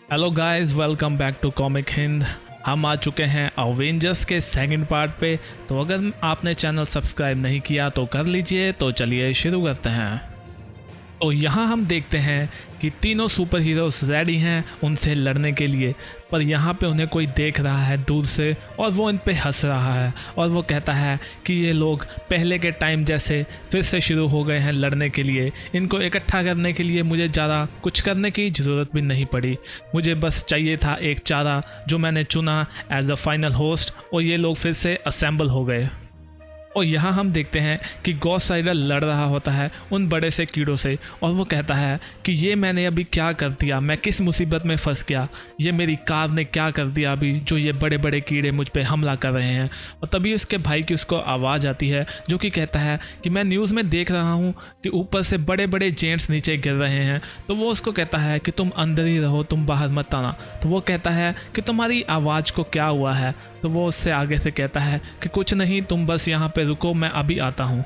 Hello guys, welcome back to comic Hind. हम आ चुके हैं अवेंजर्स के सेकंड पार्ट पे। तो अगर आपने चैनल सब्सक्राइब नहीं किया तो कर लीजिए। तो चलिए शुरू करते हैं। तो यहाँ हम देखते हैं कि तीनों सुपर हीरोज रेडी हैं उनसे लड़ने के लिए, पर यहाँ पे उन्हें कोई देख रहा है दूर से और वो इन पे हंस रहा है और वो कहता है कि ये लोग पहले के टाइम जैसे फिर से शुरू हो गए हैं लड़ने के लिए। इनको इकट्ठा करने के लिए मुझे ज़्यादा कुछ करने की ज़रूरत भी नहीं पड़ी। मुझे बस चाहिए था एक चारा जो मैंने चुना एज अ फाइनल होस्ट, और ये लोग फिर से असेंबल हो गए। और यहाँ हम देखते हैं कि गॉस्ट राइडर लड़ रहा होता है उन बड़े से कीड़ों से, और वो कहता है कि ये मैंने अभी क्या कर दिया, मैं किस मुसीबत में फंस गया, ये मेरी कार ने क्या कर दिया अभी जो ये बड़े बड़े कीड़े मुझ पे हमला कर रहे हैं। और तभी उसके भाई की उसको आवाज़ आती है जो कि कहता है कि मैं न्यूज़ में देख रहा हूँ कि ऊपर से बड़े बड़े जेंट्स नीचे गिर रहे हैं। तो वो उसको कहता है कि तुम अंदर ही रहो, तुम बाहर मत आना। तो वो कहता है कि तुम्हारी आवाज़ को क्या हुआ है। तो वो उससे आगे से कहता है कि कुछ नहीं, तुम बस यहाँ पे रुको, मैं अभी आता हूँ।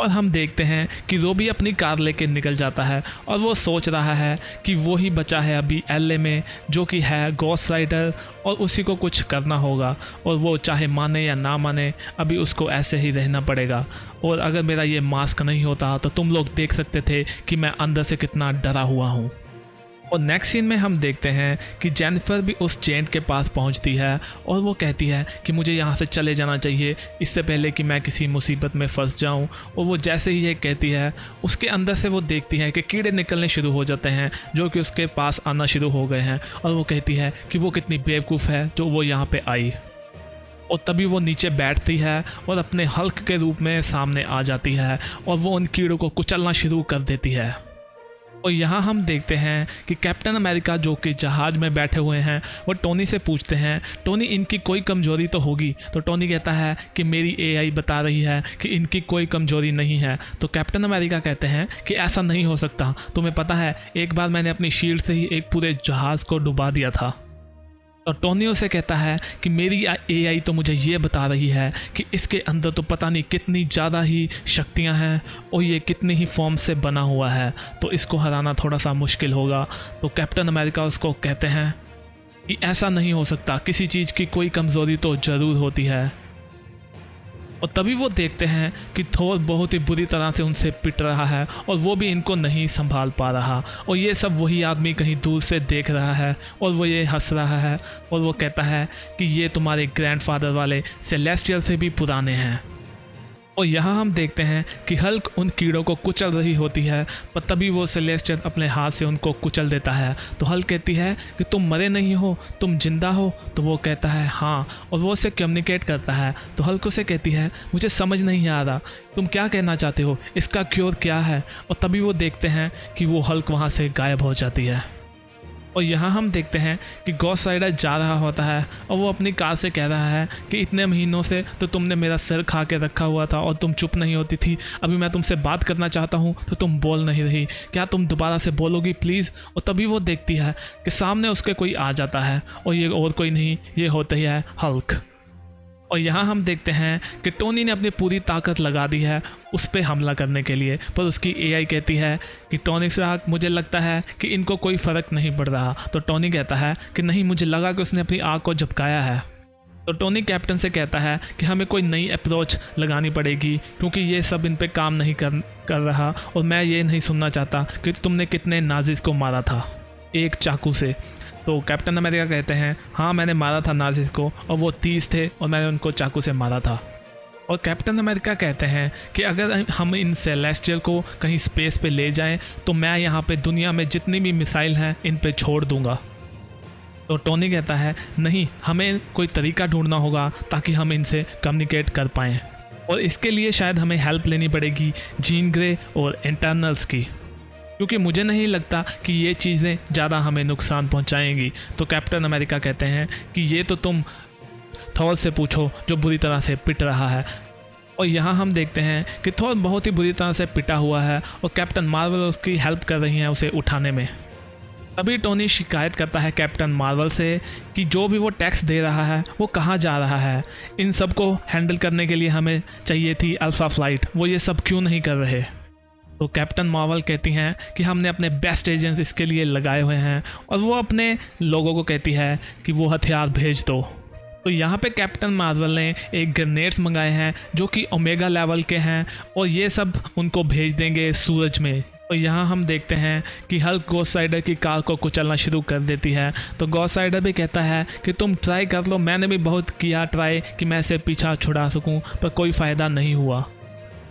और हम देखते हैं कि रोबी अपनी कार लेके निकल जाता है और वो सोच रहा है कि वो ही बचा है अभी एलए में जो कि है गॉस्ट राइडर, और उसी को कुछ करना होगा। और वो चाहे माने या ना माने, अभी उसको ऐसे ही रहना पड़ेगा। और अगर मेरा ये मास्क नहीं होता तो तुम लोग देख सकते थे कि मैं अंदर से कितना डरा हुआ हूँ। और नेक्स्ट सीन में हम देखते हैं कि जेनिफर भी उस जेंट के पास पहुंचती है और वो कहती है कि मुझे यहाँ से चले जाना चाहिए इससे पहले कि मैं किसी मुसीबत में फंस जाऊं। और वो जैसे ही ये कहती है, उसके अंदर से वो देखती है कि कीड़े निकलने शुरू हो जाते हैं जो कि उसके पास आना शुरू हो गए हैं। और वो कहती है कि वो कितनी बेवकूफ़ है जो वो यहाँ पे आई। और तभी वो नीचे बैठती है और अपने हल्क के रूप में सामने आ जाती है और वो उन कीड़ों को कुचलना शुरू कर देती है। और यहाँ हम देखते हैं कि कैप्टन अमेरिका जो कि जहाज में बैठे हुए हैं वो टोनी से पूछते हैं, टोनी इनकी कोई कमजोरी तो होगी। तो टोनी कहता है कि मेरी एआई बता रही है कि इनकी कोई कमजोरी नहीं है। तो कैप्टन अमेरिका कहते हैं कि ऐसा नहीं हो सकता, तुम्हें पता है एक बार मैंने अपनी शील्ड से ही एक पूरे जहाज को डुबा दिया था। तो टोनी उसे कहता है कि मेरी एआई तो मुझे ये बता रही है कि इसके अंदर तो पता नहीं कितनी ज़्यादा ही शक्तियां हैं और ये कितनी ही फॉर्म से बना हुआ है, तो इसको हराना थोड़ा सा मुश्किल होगा। तो कैप्टन अमेरिका उसको कहते हैं कि ऐसा नहीं हो सकता, किसी चीज़ की कोई कमज़ोरी तो ज़रूर होती है। और तभी वो देखते हैं कि थोर बहुत ही बुरी तरह से उनसे पिट रहा है और वो भी इनको नहीं संभाल पा रहा। और ये सब वही आदमी कहीं दूर से देख रहा है और वो ये हंस रहा है और वो कहता है कि ये तुम्हारे ग्रैंडफादर वाले सेलेस्टियल से भी पुराने हैं। और यहाँ हम देखते हैं कि हल्क उन कीड़ों को कुचल रही होती है, पर तभी वो सेलेस्टियल अपने हाथ से उनको कुचल देता है। तो हल्क कहती है कि तुम मरे नहीं हो, तुम जिंदा हो। तो वो कहता है हाँ, और वो उससे कम्युनिकेट करता है। तो हल्क उसे कहती है मुझे समझ नहीं आ रहा, तुम क्या कहना चाहते हो, इसका क्योर क्या है। और तभी वो देखते हैं कि वो हल्क वहाँ से गायब हो जाती है। और यहाँ हम देखते हैं कि गॉस्ट राइडर जा रहा होता है और वो अपनी कार से कह रहा है कि इतने महीनों से तो तुमने मेरा सिर खा के रखा हुआ था और तुम चुप नहीं होती थी, अभी मैं तुमसे बात करना चाहता हूँ तो तुम बोल नहीं रही, क्या तुम दोबारा से बोलोगी प्लीज़। और तभी वो देखती है कि सामने उसके कोई आ जाता है और ये और कोई नहीं, ये होता ही है हल्क। और यहाँ हम देखते हैं कि टोनी ने अपनी पूरी ताकत लगा दी है उस पर हमला करने के लिए, पर उसकी एआई कहती है कि टोनी साहब मुझे लगता है कि इनको कोई फ़र्क नहीं पड़ रहा। तो टोनी कहता है कि नहीं, मुझे लगा कि उसने अपनी आँख को झपकाया है। तो टोनी कैप्टन से कहता है कि हमें कोई नई अप्रोच लगानी पड़ेगी क्योंकि ये सब इन पे काम नहीं कर रहा, और मैं ये नहीं सुनना चाहता कि तुमने कितने नाजिस को मारा था एक चाकू से। तो कैप्टन अमेरिका कहते हैं हाँ, मैंने मारा था नाजिस को और वो 30 थे और मैंने उनको चाकू से मारा था। और कैप्टन अमेरिका कहते हैं कि अगर हम इन सेलेस्टियल को कहीं स्पेस पे ले जाएं तो मैं यहाँ पे दुनिया में जितनी भी मिसाइल हैं इन पे छोड़ दूंगा। तो टोनी कहता है नहीं, हमें कोई तरीका ढूंढना होगा ताकि हम इनसे कम्युनिकेट कर पाएँ, और इसके लिए शायद हमें हेल्प लेनी पड़ेगी जीन ग्रे और इंटरनल्स की, क्योंकि मुझे नहीं लगता कि ये चीज़ें ज़्यादा हमें नुकसान पहुंचाएंगी। तो कैप्टन अमेरिका कहते हैं कि ये तो तुम थॉर से पूछो जो बुरी तरह से पिट रहा है। और यहाँ हम देखते हैं कि थॉर बहुत ही बुरी तरह से पिटा हुआ है और कैप्टन मार्वल उसकी हेल्प कर रही हैं उसे उठाने में। तभी टोनी शिकायत करता है कैप्टन मार्वल से कि जो भी वो टैक्स दे रहा है वो कहाँ जा रहा है, इन सब को हैंडल करने के लिए हमें चाहिए थी अल्फा फ्लाइट, वो ये सब क्यों नहीं कर रहे। तो कैप्टन मार्वल कहती हैं कि हमने अपने बेस्ट एजेंट्स इसके लिए लगाए हुए हैं, और वो अपने लोगों को कहती है कि वो हथियार भेज दो। तो यहाँ पे कैप्टन मार्वल ने एक ग्रेनेड्स मंगाए हैं जो कि ओमेगा लेवल के हैं, और ये सब उनको भेज देंगे सूरज में। तो यहाँ हम देखते हैं कि हल्क गोस्ट राइडर की कार को कुचलना शुरू कर देती है। तो गोस्ट राइडर भी कहता है कि तुम ट्राई कर लो, मैंने भी बहुत किया ट्राई कि मैं इसे पीछा छुड़ा सकूं, पर कोई फ़ायदा नहीं हुआ।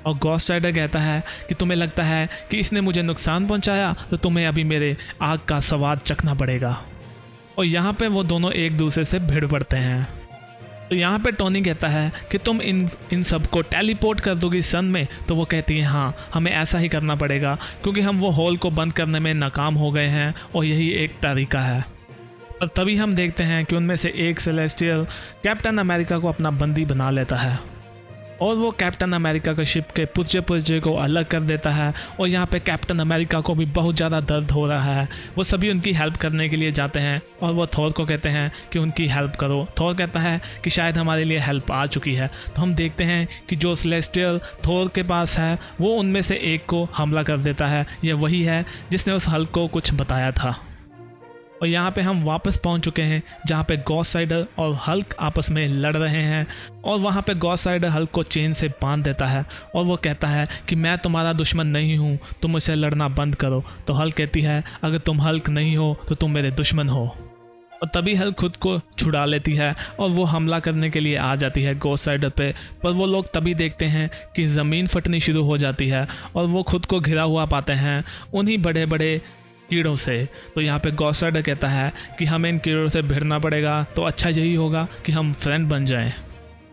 और गोस्ट राइडर कहता है कि तुम्हें लगता है कि इसने मुझे नुकसान पहुंचाया, तो तुम्हें अभी मेरे आग का स्वाद चखना पड़ेगा। और यहाँ पे वो दोनों एक दूसरे से भिड़ पड़ते हैं। तो यहाँ पे टोनी कहता है कि तुम इन सबको टेलीपोर्ट कर दोगी सन में। तो वो कहती है हाँ, हमें ऐसा ही करना पड़ेगा, क्योंकि हम वो होल को बंद करने में नाकाम हो गए हैं, और यही एक तरीका है। और तभी हम देखते हैं कि उनमें से एक सेलेस्टियल कैप्टन अमेरिका को अपना बंदी बना लेता है, और वो कैप्टन अमेरिका के शिप के पुर्जे को अलग कर देता है। और यहाँ पे कैप्टन अमेरिका को भी बहुत ज़्यादा दर्द हो रहा है। वो सभी उनकी हेल्प करने के लिए जाते हैं, और वो थोर को कहते हैं कि उनकी हेल्प करो। थोर कहता है कि शायद हमारे लिए हेल्प आ चुकी है। तो हम देखते हैं कि जो सेलेस्टियल थोर के पास है वो उनमें से एक को हमला कर देता है। ये वही है जिसने उस हल्क को कुछ बताया था। और यहाँ पे हम वापस पहुँच चुके हैं जहाँ पे गोस्ट राइडर और हल्क आपस में लड़ रहे हैं, और वहाँ पे गोस्ट राइडर हल्क को चेन से बांध देता है, और वो कहता है कि मैं तुम्हारा दुश्मन नहीं हूँ, तुम मुझसे लड़ना बंद करो। तो हल्क कहती है अगर तुम हल्क नहीं हो तो तुम मेरे दुश्मन हो। और तभी हल्क खुद को छुड़ा लेती है, और वो हमला करने के लिए आ जाती है गोस्ट राइडर पे। पर वो लोग तभी देखते हैं कि ज़मीन फटनी शुरू हो जाती है, और वो खुद को घिरा हुआ पाते हैं उन्हीं बड़े बड़े कीड़ों से। तो यहाँ पे गोस्ट राइडर कहता है कि हमें इन कीड़ों से भिड़ना पड़ेगा, तो अच्छा यही होगा कि हम फ्रेंड बन जाएं।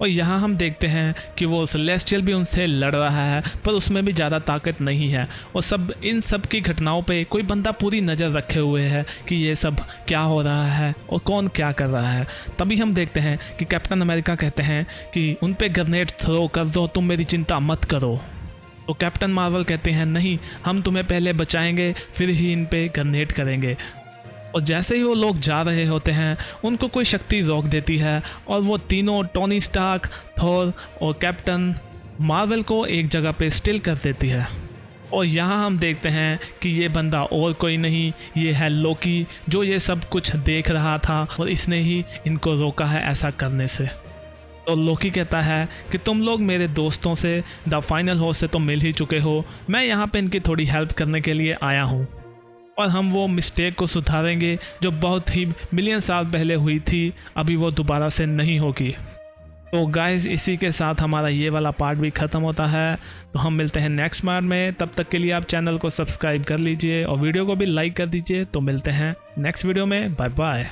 और यहाँ हम देखते हैं कि वो सेलेस्टियल भी उनसे लड़ रहा है, पर उसमें भी ज़्यादा ताकत नहीं है। और इन सब की घटनाओं पे कोई बंदा पूरी नज़र रखे हुए है कि ये सब क्या हो रहा है और कौन क्या कर रहा है। तभी हम देखते हैं कि कैप्टन अमेरिका कहते हैं कि उन पे ग्रेनेड थ्रो कर दो, तुम मेरी चिंता मत करो। तो कैप्टन मार्वल कहते हैं नहीं, हम तुम्हें पहले बचाएंगे, फिर ही इन पे ग्रेनेड करेंगे। और जैसे ही वो लोग जा रहे होते हैं उनको कोई शक्ति रोक देती है, और वो तीनों टोनी स्टार्क, थोर और कैप्टन मार्वल को एक जगह पे स्टिल कर देती है। और यहाँ हम देखते हैं कि ये बंदा और कोई नहीं, ये है लोकी, जो ये सब कुछ देख रहा था, और इसने ही इनको रोका है ऐसा करने से। तो लोकी कहता है कि तुम लोग मेरे दोस्तों से द फाइनल होस्ट से तो मिल ही चुके हो, मैं यहाँ पे इनकी थोड़ी हेल्प करने के लिए आया हूँ, और हम वो मिस्टेक को सुधारेंगे जो बहुत ही मिलियन साल पहले हुई थी, अभी वो दोबारा से नहीं होगी। तो गाइस, इसी के साथ हमारा ये वाला पार्ट भी ख़त्म होता है। तो हम मिलते हैं नेक्स्ट पार्ट में, तब तक के लिए आप चैनल को सब्सक्राइब कर लीजिए और वीडियो को भी लाइक कर दीजिए। तो मिलते हैं नेक्स्ट वीडियो में, बाय बाय।